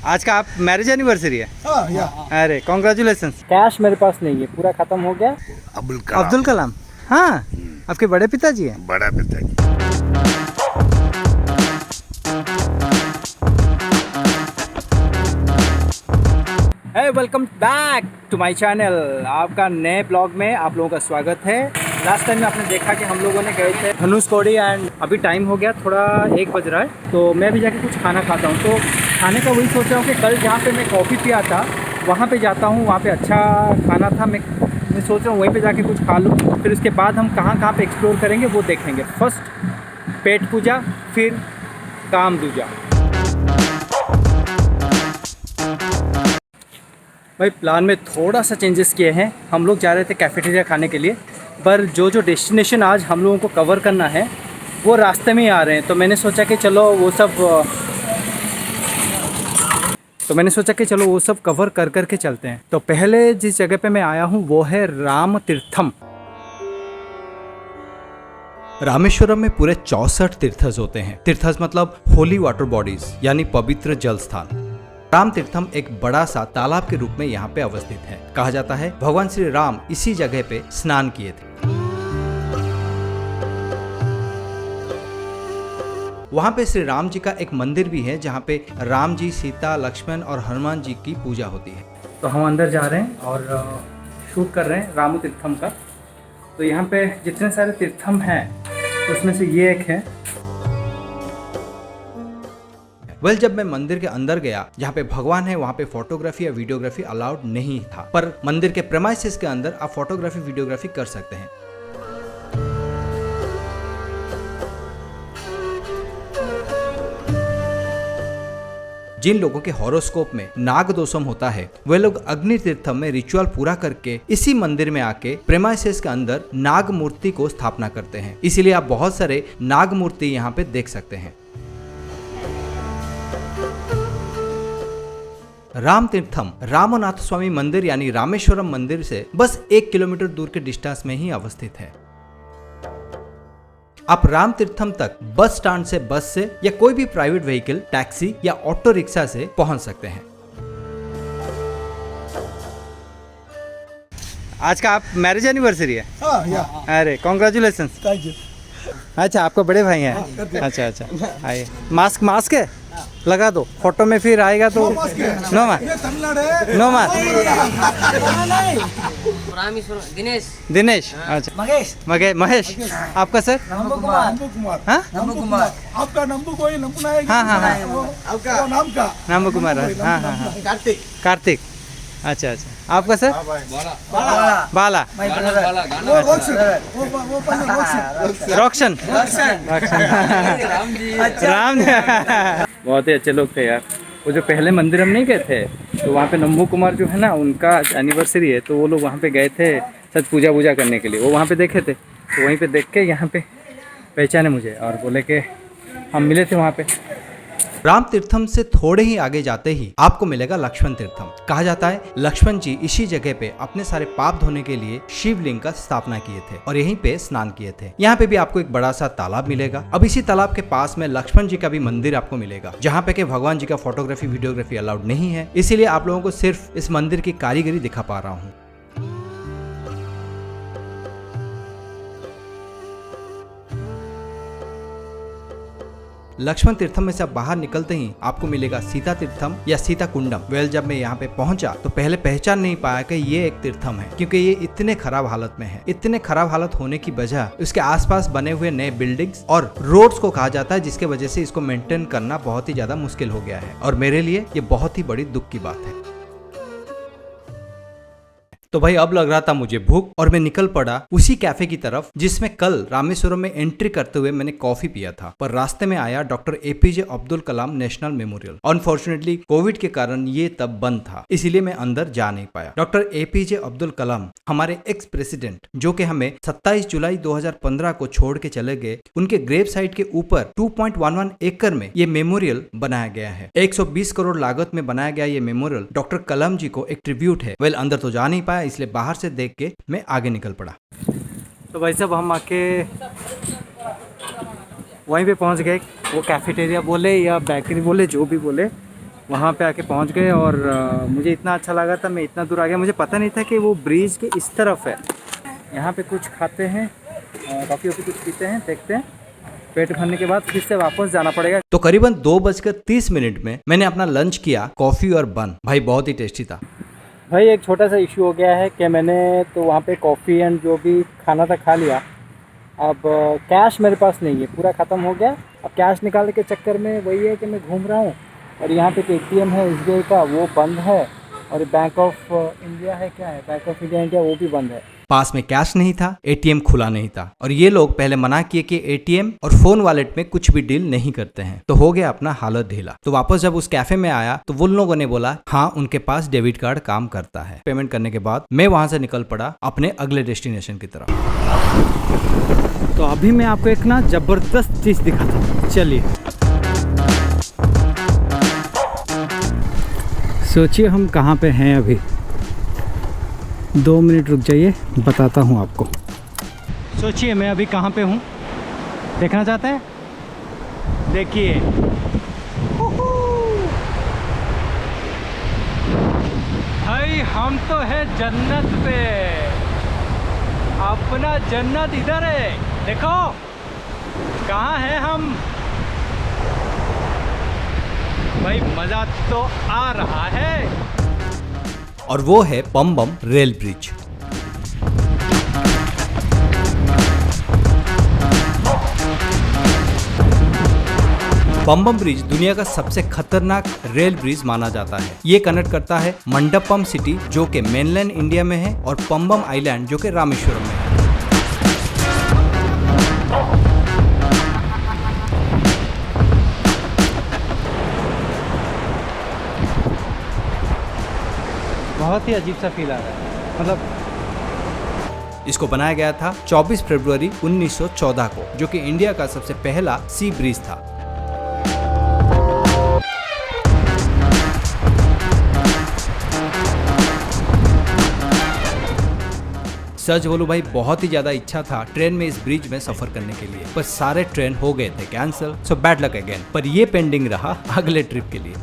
आज का आप मैरिज एनिवर्सरी है? अरे कॉन्ग्रेचुलेशन। कैश मेरे पास नहीं है, पूरा खत्म हो गया। अब्दुल कलाम, हाँ आपके बड़े पिताजी हैं? बड़ा पिताजी। Hey welcome back to my channel. आपका नए ब्लॉग में आप लोगों का स्वागत है। लास्ट टाइम में आपने देखा कि हम लोगों ने गए थे धनुषकोडी एंड अभी टाइम हो गया थोड़ा 1 बज रहा है, तो मैं भी जाके कुछ खाना खाता हूँ। तो खाने का वही सोच रहा हूँ कि कल जहाँ पे मैं कॉफ़ी पिया था वहाँ पे जाता हूँ, वहाँ पे अच्छा खाना था। मैं सोच रहा हूँ वहीं पे जाके कुछ खा लूँ, फिर उसके बाद हम कहाँ पे एक्सप्लोर करेंगे वो देखेंगे। फर्स्ट पेट पूजा, फिर काम दूजा। भाई प्लान में थोड़ा सा चेंजेस किए हैं। हम लोग जा रहे थे कैफेटेरिया खाने के लिए, पर जो डेस्टिनेशन आज हम लोगों को कवर करना है वो रास्ते में ही आ रहे हैं। तो मैंने सोचा कि चलो वो सब कवर कर के चलते हैं। तो पहले जिस जगह पे मैं आया हूँ वो है राम तीर्थम। रामेश्वरम में पूरे 64 तीर्थस होते हैं। तीर्थस मतलब होली वाटर बॉडीज, यानी पवित्र जल स्थान। राम तीर्थम एक बड़ा सा तालाब के रूप में यहाँ पे अवस्थित है। कहा जाता है भगवान श्री राम इसी जगह पे स्नान किए थे। वहाँ पे श्री राम जी का एक मंदिर भी है जहाँ पे राम जी, सीता, लक्ष्मण और हनुमान जी की पूजा होती है। तो हम अंदर जा रहे हैं और शूट कर रहे हैं राम तीर्थम का। तो यहाँ पे जितने सारे तीर्थम हैं उसमें से ये एक है। जब मैं मंदिर के अंदर गया जहाँ पे भगवान है वहाँ पे फोटोग्राफी या वीडियोग्राफी अलाउड नहीं था, पर मंदिर के प्रेमाइसेस के अंदर आप फोटोग्राफी वीडियोग्राफी कर सकते हैं। जिन लोगों के हॉरोस्कोप में नाग दोषम होता है वे लोग अग्नि तीर्थम में रिचुअल पूरा करके इसी मंदिर में आके प्रेमाइसेस के अंदर नाग मूर्ति को स्थापना करते हैं। इसीलिए आप बहुत सारे नाग मूर्ति यहाँ पे देख सकते हैं। राम तीर्थम रामनाथ स्वामी मंदिर यानी रामेश्वरम मंदिर से बस 1 किलोमीटर दूर के डिस्टेंस में ही अवस्थित है। आप राम तीर्थम तक बस स्टैंड से, बस से या कोई भी प्राइवेट व्हीकल, टैक्सी या ऑटो रिक्शा से पहुंच सकते हैं। आज का आप मैरिज एनिवर्सरी है? अरे कॉन्ग्रेचुलेशन। अच्छा आपको बड़े भाई हैं? अच्छा आइए। मास्क है लगा दो, फोटो में फिर आएगा तो नो मास्क। दिनेश। अच्छा महेश। आपका सर? नंबू कुमार। आपका नंबू कोई नंबू नहीं? हाँ आपका नाम का नंबू कुमार। हाँ कार्तिक। अच्छा आपका सर? बाला। रोक्शन। राम। बहुत ही अच्छे लोग थे यार। वो जो पहले मंदिर हम नहीं गए थे तो वहाँ पे नंबू कुमार जो है ना, उनका एनिवर्सरी है, तो वो लोग वहाँ पे गए थे शायद पूजा करने के लिए। वो वहाँ पे देखे थे, तो वहीं पे देख के यहाँ पे पहचाने मुझे और बोले कि हम मिले थे वहाँ पे। राम तीर्थम से थोड़े ही आगे जाते ही आपको मिलेगा लक्ष्मण तीर्थम। कहा जाता है लक्ष्मण जी इसी जगह पे अपने सारे पाप धोने के लिए शिवलिंग का स्थापना किए थे और यहीं पे स्नान किए थे। यहाँ पे भी आपको एक बड़ा सा तालाब मिलेगा। अब इसी तालाब के पास में लक्ष्मण जी का भी मंदिर आपको मिलेगा, जहाँ पे के भगवान जी का फोटोग्राफी वीडियोग्राफी अलाउड नहीं है। इसीलिए आप लोगों को सिर्फ इस मंदिर की कारीगरी दिखा पा रहा हूँ। लक्ष्मण तीर्थम में से आप बाहर निकलते ही आपको मिलेगा सीता तीर्थम या सीता कुंडम। जब मैं यहाँ पे पहुंचा तो पहले पहचान नहीं पाया कि ये एक तीर्थम है, क्योंकि ये इतने खराब हालत में है। इतने खराब हालत होने की वजह उसके आसपास बने हुए नए बिल्डिंग्स और रोड्स को कहा जाता है, जिसके वजह से इसको मेंटेन करना बहुत ही ज्यादा मुश्किल हो गया है और मेरे लिए ये बहुत ही बड़ी दुख की बात है। तो भाई अब लग रहा था मुझे भूख और मैं निकल पड़ा उसी कैफे की तरफ जिसमें कल रामेश्वरम में एंट्री करते हुए मैंने कॉफी पिया था। पर रास्ते में आया doctor APJ Abdul Kalam national memorial. Unfortunately Covid के कारण ये तब बंद था, इसीलिए मैं अंदर जा नहीं पाया। डॉक्टर एपीजे अब्दुल कलाम हमारे एक्स प्रेसिडेंट, जो कि हमें 27 जुलाई 2015 को छोड़ के चले गए, उनके ग्रेव साइट के ऊपर 2.11 एकड़ में ये मेमोरियल बनाया गया है। 120 करोड़ लागत में बनाया गया ये मेमोरियल डॉक्टर कलाम जी को एक ट्रिब्यूट है। अंदर तो जा नहीं पाया, इसलिए बाहर से देख के मैं आगे निकल पड़ा। तो भाई साहब हम आके वहीं पे पहुंच गए। वो कैफेटेरिया बोले या बेकरी बोले, जो भी बोले, वहाँ पे आके पहुँच गए और मुझे इतना अच्छा लगा था, मैं इतना दूर आ गया, मुझे पता नहीं था कि वो ब्रिज के इस तरफ है। यहाँ पे कुछ खाते हैं, कॉफ़ी वॉफ़ी कुछ पीते हैं, देखते हैं, पेट भरने के बाद फिर से वापस जाना पड़ेगा। तो करीबन 2:30 में मैंने अपना लंच किया, कॉफी और बन। भाई बहुत ही टेस्टी था। भाई एक छोटा सा इशू हो गया है कि मैंने तो वहाँ पे कॉफ़ी एंड जो भी खाना था खा लिया। अब कैश मेरे पास नहीं है, पूरा ख़त्म हो गया। अब कैश निकालने के चक्कर में वही है कि मैं घूम रहा हूँ और यहाँ पे ATM है SBI का, वो बंद है, और बैंक ऑफ इंडिया है, क्या है, बैंक ऑफ इंडिया, वो भी बंद है। पास में कैश नहीं था, ATM खुला नहीं था, और ये लोग पहले मना किए कि ATM और फोन वॉलेट में कुछ भी डील नहीं करते हैं। तो हो गया अपना हालत ढीला। तो वापस जब उस कैफे में आया तो वो लोगों ने बोला हाँ उनके पास डेबिट कार्ड काम करता है। पेमेंट करने के बाद मैं वहां से निकल पड़ा अपने अगले डेस्टिनेशन की तरफ। तो अभी मैं आपको एक ना जबरदस्त चीज़ दिखाता हूँ, चलिए। सोचिए हम कहाँ पे हैं अभी। 2 मिनट रुक जाइए, बताता हूँ आपको। सोचिए मैं अभी कहाँ पे हूँ, देखना चाहते हैं? देखिए, भाई हम तो है जन्नत पे। अपना जन्नत इधर है, देखो कहाँ है हम। भाई मज़ा तो आ रहा है। और वो है पम्बम रेल ब्रिज। पम्बम ब्रिज दुनिया का सबसे खतरनाक रेल ब्रिज माना जाता है। ये कनेक्ट करता है मंडपम सिटी जो कि मेनलैंड इंडिया में है और पम्बम आइलैंड जो कि रामेश्वरम में है। बहुत ही अजीब सा फील आ रहा है। मतलब इसको बनाया गया था 24 फरवरी 1914 को, जो कि इंडिया का सबसे पहला सी ब्रिज था। सच बोलूं भाई, बहुत ही ज्यादा इच्छा था ट्रेन में इस ब्रिज में सफर करने के लिए, पर सारे ट्रेन हो गए थे cancel, so bad luck again. पर ये पेंडिंग रहा अगले ट्रिप के लिए।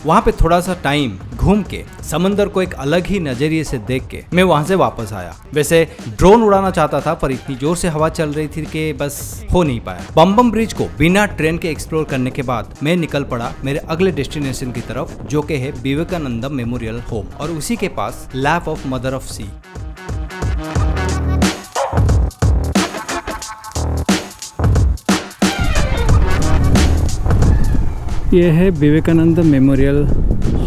वहाँ पे थोड़ा सा टाइम घूम के समंदर को एक अलग ही नजरिए से देख के मैं वहाँ से वापस आया। वैसे ड्रोन उड़ाना चाहता था पर इतनी जोर से हवा चल रही थी कि बस हो नहीं पाया। पम्बम ब्रिज को बिना ट्रेन के एक्सप्लोर करने के बाद मैं निकल पड़ा मेरे अगले डेस्टिनेशन की तरफ, जो कि है विवेकानंद मेमोरियल होम, और उसी के पास लैप ऑफ मदर ऑफ सी। ये है विवेकानंद मेमोरियल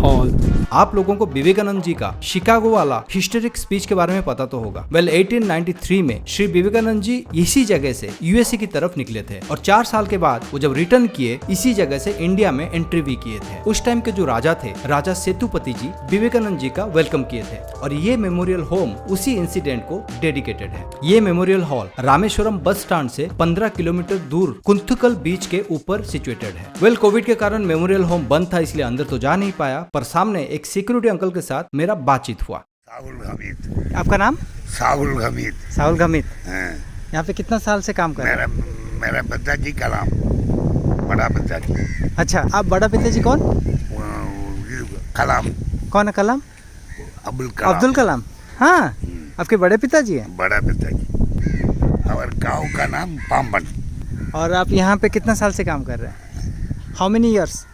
हॉल। आप लोगों को विवेकानंद जी का शिकागो वाला हिस्टोरिक स्पीच के बारे में पता तो होगा। 1893 में श्री विवेकानंद जी इसी जगह से यूएसए की तरफ निकले थे और 4 साल के बाद वो जब रिटर्न किए, इसी जगह से इंडिया में एंट्री भी किए थे। उस टाइम के जो राजा थे, राजा सेतुपति जी, विवेकानंद जी का वेलकम किए थे और ये मेमोरियल होम उसी इंसिडेंट को डेडिकेटेड है। ये memorial hall Rameswaram bus stand से 15 किलोमीटर दूर कुंथकल बीच के ऊपर सिचुएटेड है। कोविड के कारण मेमोरियल होम बंद था, इसलिए अंदर तो जा नहीं पाया, पर सामने एक सिक्योरिटी अंकल के साथ मेरा बातचीत हुआ। साहुल हमीद। आपका नाम? साहुल हमीद। साहुल हमीद। हाँ। यहाँ पे कितना साल से काम कर रहे हैं? मेरा पिताजी कलाम, बड़ा पिताजी। अच्छा, आप बड़ा पिताजी कौन? कलाम। कौन है कलाम? अब्दुल कलाम। हाँ, आपके बड़े पिताजी हैं? बड़ा पिताजी। और गाँव का नाम पाम्बन। और आप यहाँ पे कितना साल से काम कर रहे हैं? How many years?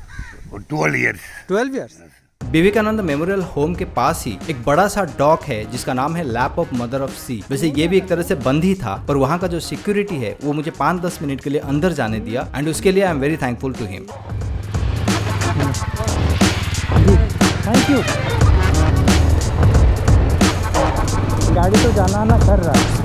12 years। 12 years. Vivekananda memorial home के पास ही एक बड़ा सा डॉक है जिसका नाम है लैप ऑफ मदर ऑफ सी। वैसे ये भी एक तरह से बंद ही था, पर वहाँ का जो सिक्योरिटी है वो मुझे 5-10 मिनट के लिए अंदर जाने दिया, एंड उसके लिए I am very thankful to him. Thank you. गाड़ी तो जाना आना कर रहा है।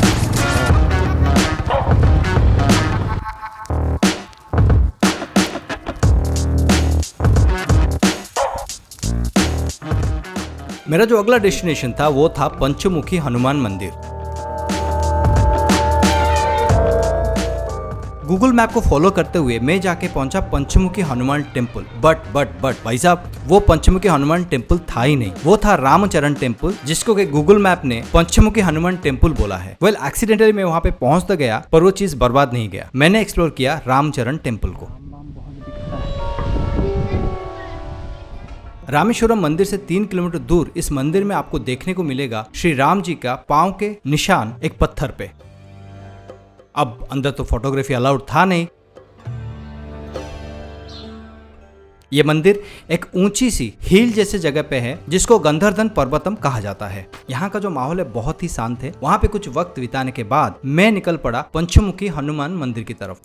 मेरा जो अगला डेस्टिनेशन था वो था पंचमुखी हनुमान मंदिर। गूगल मैप को फॉलो करते हुए मैं जाके पहुंचा पंचमुखी हनुमान टेम्पल। बट भाई साहब, वो पंचमुखी हनुमान टेम्पल था ही नहीं, वो था रामचरण टेम्पल, जिसको कि गूगल मैप ने पंचमुखी हनुमान टेम्पल बोला है। वेल, एक्सीडेंटली मैं वहां पे पहुंच तो गया, पर वो चीज बर्बाद नहीं गया। मैंने एक्सप्लोर किया रामचरण टेम्पल को। रामेश्वरम मंदिर से 3 किलोमीटर दूर इस मंदिर में आपको देखने को मिलेगा श्री राम जी का पांव के निशान एक पत्थर पे। अब अंदर तो फोटोग्राफी अलाउड था नहीं। यह मंदिर एक ऊंची सी हिल जैसे जगह पे है, जिसको गंधर्धन पर्वतम कहा जाता है। यहाँ का जो माहौल है बहुत ही शांत है। वहां पे कुछ वक्त बिताने के बाद मैं निकल पड़ा पंचमुखी हनुमान मंदिर की तरफ।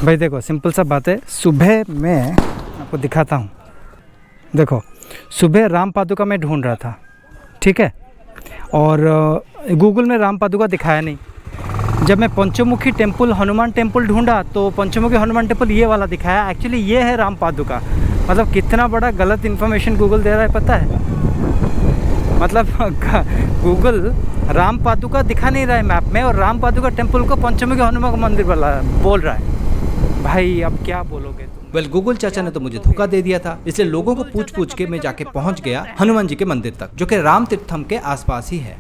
भाई देखो, सिंपल सा बात है। सुबह मैं आपको दिखाता हूँ। देखो, सुबह राम पादुका मैं ढूंढ रहा था, ठीक है, और गूगल में राम पादुका दिखाया नहीं। जब मैं पंचमुखी टेम्पल हनुमान टेम्पल ढूंढा तो पंचमुखी हनुमान टेम्पल ये वाला दिखाया। एक्चुअली ये है राम पादुका। मतलब कितना बड़ा गलत इन्फॉर्मेशन गूगल दे रहा है, पता है? मतलब गूगल राम पादुका दिखा नहीं रहा है मैप में, और राम पादुका टेम्पल को पंचमुखी हनुमान मंदिर बोल रहा है। भाई अब क्या बोलोगे तुम? वेल, गूगल चाचा ने तो मुझे धोखा दे दिया था, इसलिए लोगों को पूछ के मैं जाके पहुंच गया हनुमान जी के मंदिर तक, जो कि राम तीर्थम के आसपास ही है।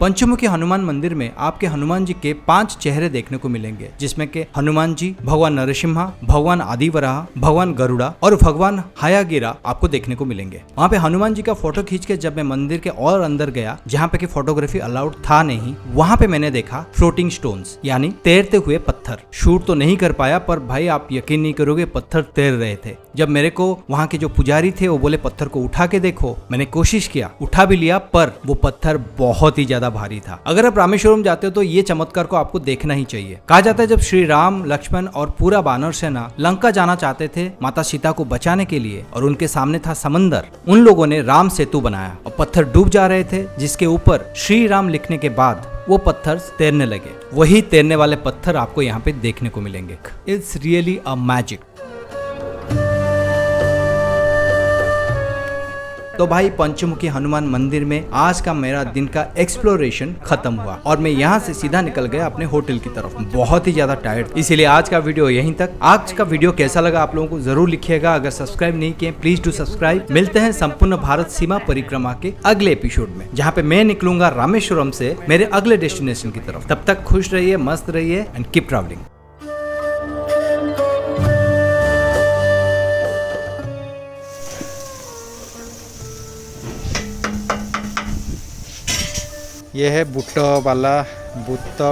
पंचमुखी हनुमान मंदिर में आपके हनुमान जी के 5 चेहरे देखने को मिलेंगे, जिसमें के हनुमान जी, भगवान नरसिम्हा, भगवान आदिवराह, भगवान गरुड़ा और भगवान हायागिरा आपको देखने को मिलेंगे। वहाँ पे हनुमान जी का फोटो खींच के जब मैं मंदिर के और अंदर गया, जहाँ पे की फोटोग्राफी अलाउड था नहीं, वहाँ पे मैंने देखा फ्लोटिंग स्टोन्स, यानी तैरते हुए पत्थर। शूट तो नहीं कर पाया, पर भाई आप यकीन नहीं करोगे, पत्थर तैर रहे थे। जब मेरे को वहाँ के जो पुजारी थे वो बोले पत्थर को उठा के देखो, मैंने कोशिश किया, उठा भी लिया, पर वो पत्थर बहुत ही ज्यादा भारी था। अगर आप रामेश्वरम जाते हो तो ये चमत्कार को आपको देखना ही चाहिए। कहा जाता है जब श्री राम, लक्ष्मण और पूरा वानर सेना लंका जाना चाहते थे माता सीता को बचाने के लिए, और उनके सामने था समंदर, उन लोगों ने राम सेतु बनाया और पत्थर डूब जा रहे थे, जिसके ऊपर श्री राम लिखने के बाद वो पत्थर तैरने लगे। वही तैरने वाले पत्थर आपको यहाँ पे देखने को मिलेंगे। It's really a magic. तो भाई, पंचमुखी हनुमान मंदिर में आज का मेरा दिन का एक्सप्लोरेशन खत्म हुआ, और मैं यहाँ से सीधा निकल गया अपने होटल की तरफ। बहुत ही ज्यादा टायर्ड, इसीलिए आज का वीडियो यहीं तक। आज का वीडियो कैसा लगा आप लोगों को जरूर लिखिएगा। अगर सब्सक्राइब नहीं किए, प्लीज डू सब्सक्राइब। मिलते हैं संपूर्ण भारत सीमा परिक्रमा के अगले एपिसोड में, जहाँ पे मैं निकलूंगा रामेश्वरम से मेरे अगले डेस्टिनेशन की तरफ। तब तक खुश रहिए, मस्त रहिए एंड कीप ट्रैवलिंग। ये है बुट्टो वाला बुट्टो